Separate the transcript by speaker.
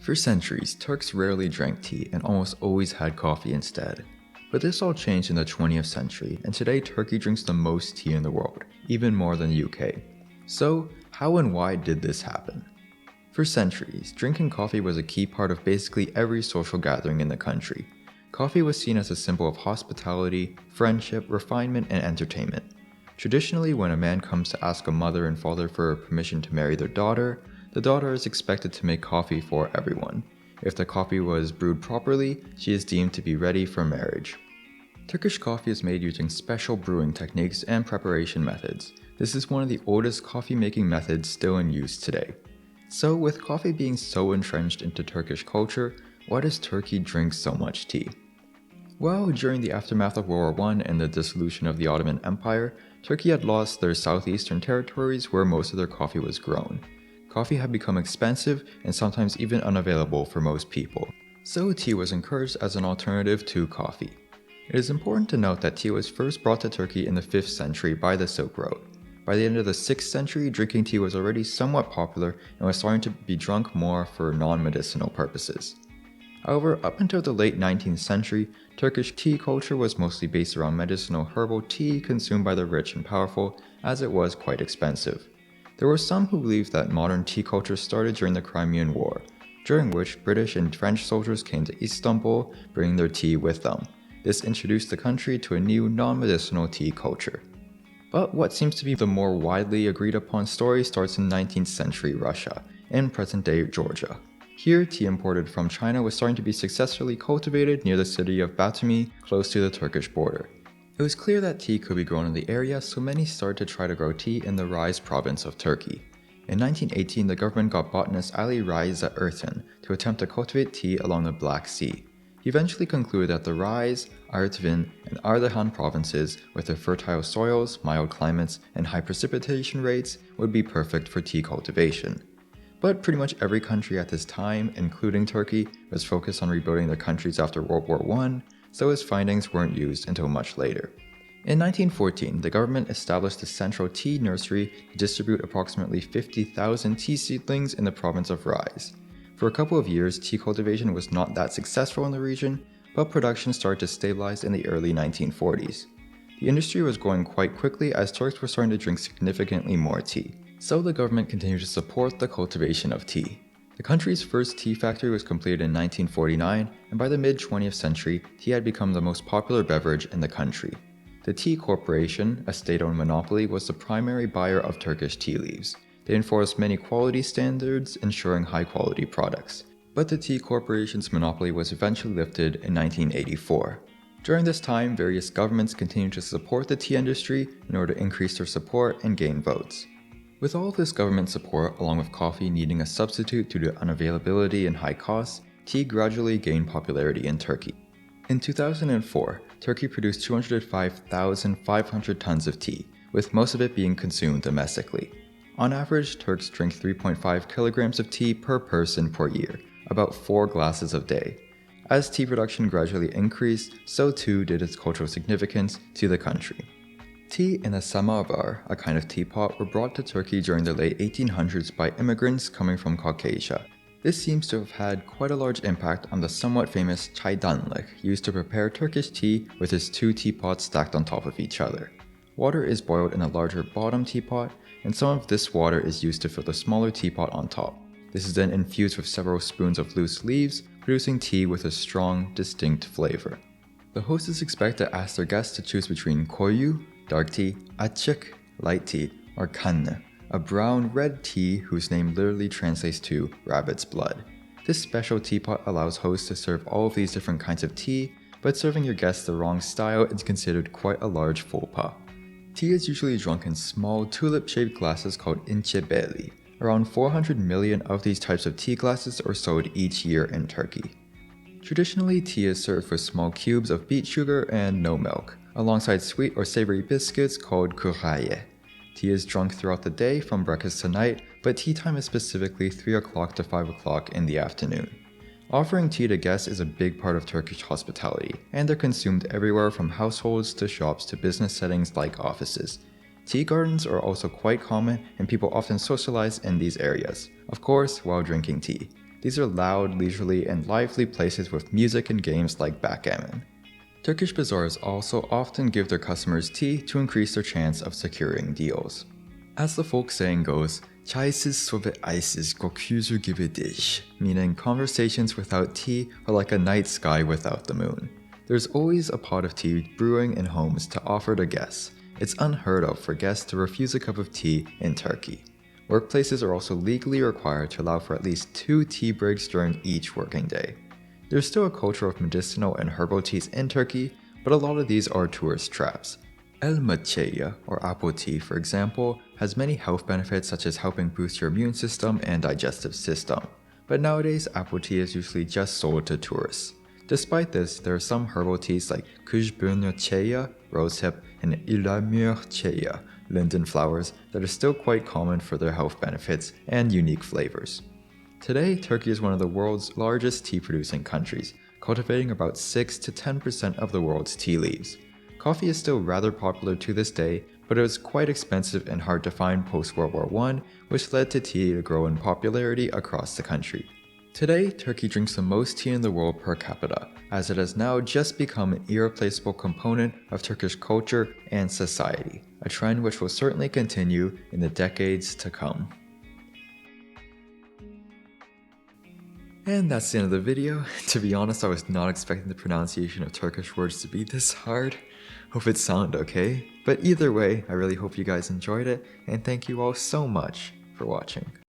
Speaker 1: For centuries, Turks rarely drank tea and almost always had coffee instead. But this all changed in the 20th century, and today Turkey drinks the most tea in the world, even more than the UK. So, how and why did this happen? For centuries, drinking coffee was a key part of basically every social gathering in the country. Coffee was seen as a symbol of hospitality, friendship, refinement, and entertainment. Traditionally, when a man comes to ask a mother and father for permission to marry their daughter, the daughter is expected to make coffee for everyone. If the coffee was brewed properly, she is deemed to be ready for marriage. Turkish coffee is made using special brewing techniques and preparation methods. This is one of the oldest coffee making methods still in use today. So, with coffee being so entrenched into Turkish culture, why does Turkey drink so much tea? Well, during the aftermath of World War I and the dissolution of the Ottoman Empire, Turkey had lost their southeastern territories where most of their coffee was grown. Coffee had become expensive and sometimes even unavailable for most people, so tea was encouraged as an alternative to coffee. It is important to note that tea was first brought to Turkey in the 5th century by the Silk Road. By the end of the 6th century, drinking tea was already somewhat popular and was starting to be drunk more for non-medicinal purposes. However, up until the late 19th century, Turkish tea culture was mostly based around medicinal herbal tea consumed by the rich and powerful, as it was quite expensive. There were some who believed that modern tea culture started during the Crimean War, during which British and French soldiers came to Istanbul, bringing their tea with them. This introduced the country to a new non-medicinal tea culture. But what seems to be the more widely agreed upon story starts in 19th century Russia, in present-day Georgia. Here, tea imported from China was starting to be successfully cultivated near the city of Batumi, close to the Turkish border. It was clear that tea could be grown in the area, so many started to try to grow tea in the Rize province of Turkey. In 1918, the government got botanist Ali Raiza Ertan to attempt to cultivate tea along the Black Sea. He eventually concluded that the Rize, Artvin, and Ardahan provinces, with their fertile soils, mild climates, and high precipitation rates, would be perfect for tea cultivation. But pretty much every country at this time, including Turkey, was focused on rebuilding their countries after World War I, so his findings weren't used until much later. In 1914, the government established a central tea nursery to distribute approximately 50,000 tea seedlings in the province of Rize. For a couple of years, tea cultivation was not that successful in the region, but production started to stabilize in the early 1940s. The industry was growing quite quickly as Turks were starting to drink significantly more tea, so the government continued to support the cultivation of tea. The country's first tea factory was completed in 1949, and by the mid-20th century, tea had become the most popular beverage in the country. The Tea Corporation, a state-owned monopoly, was the primary buyer of Turkish tea leaves. They enforced many quality standards, ensuring high-quality products. But the Tea Corporation's monopoly was eventually lifted in 1984. During this time, various governments continued to support the tea industry in order to increase their support and gain votes. With all of this government support, along with coffee needing a substitute due to unavailability and high costs, tea gradually gained popularity in Turkey. In 2004, Turkey produced 205,500 tons of tea, with most of it being consumed domestically. On average, Turks drink 3.5 kilograms of tea per person per year, about 4 glasses a day. As tea production gradually increased, so too did its cultural significance to the country. Tea in a samovar, a kind of teapot, were brought to Turkey during the late 1800s by immigrants coming from Caucasia. This seems to have had quite a large impact on the somewhat famous çaydanlık, used to prepare Turkish tea with its 2 teapots stacked on top of each other. Water is boiled in a larger bottom teapot, and some of this water is used to fill the smaller teapot on top. This is then infused with several spoons of loose leaves, producing tea with a strong, distinct flavor. The host is expected to ask their guests to choose between koyu, dark tea, açık, light tea, or kanlı, a brown red tea whose name literally translates to rabbit's blood. This special teapot allows hosts to serve all of these different kinds of tea, but serving your guests the wrong style is considered quite a large faux pas. Tea is usually drunk in small tulip-shaped glasses called incebeli. Around 400 million of these types of tea glasses are sold each year in Turkey. Traditionally, tea is served with small cubes of beet sugar and no milk, alongside sweet or savory biscuits called kuraye. Tea is drunk throughout the day from breakfast to night, but tea time is specifically 3 o'clock to 5 o'clock in the afternoon. Offering tea to guests is a big part of Turkish hospitality, and they're consumed everywhere from households to shops to business settings like offices. Tea gardens are also quite common, and people often socialize in these areas, of course, while drinking tea. These are loud, leisurely, and lively places with music and games like backgammon. Turkish bazaars also often give their customers tea to increase their chance of securing deals. As the folk saying goes, "Çaysız sohbet aysiz gökyüzü gibidir," meaning conversations without tea are like a night sky without the moon. There's always a pot of tea brewing in homes to offer to guests. It's unheard of for guests to refuse a cup of tea in Turkey. Workplaces are also legally required to allow for at least 2 tea breaks during each working day. There's still a culture of medicinal and herbal teas in Turkey, but a lot of these are tourist traps. Elma çayı, or apple tea, for example, has many health benefits such as helping boost your immune system and digestive system. But nowadays, apple tea is usually just sold to tourists. Despite this, there are some herbal teas like kuşburnu çayı, rosehip, and ilamur çayı, linden flowers, that are still quite common for their health benefits and unique flavors. Today, Turkey is one of the world's largest tea-producing countries, cultivating about 6 to 10% of the world's tea leaves. Coffee is still rather popular to this day, but it was quite expensive and hard to find post-World War I, which led to tea to grow in popularity across the country. Today, Turkey drinks the most tea in the world per capita, as it has now just become an irreplaceable component of Turkish culture and society, a trend which will certainly continue in the decades to come. And that's the end of the video. To be honest, I was not expecting the pronunciation of Turkish words to be this hard. Hope it sounded okay. But either way, I really hope you guys enjoyed it, and thank you all so much for watching.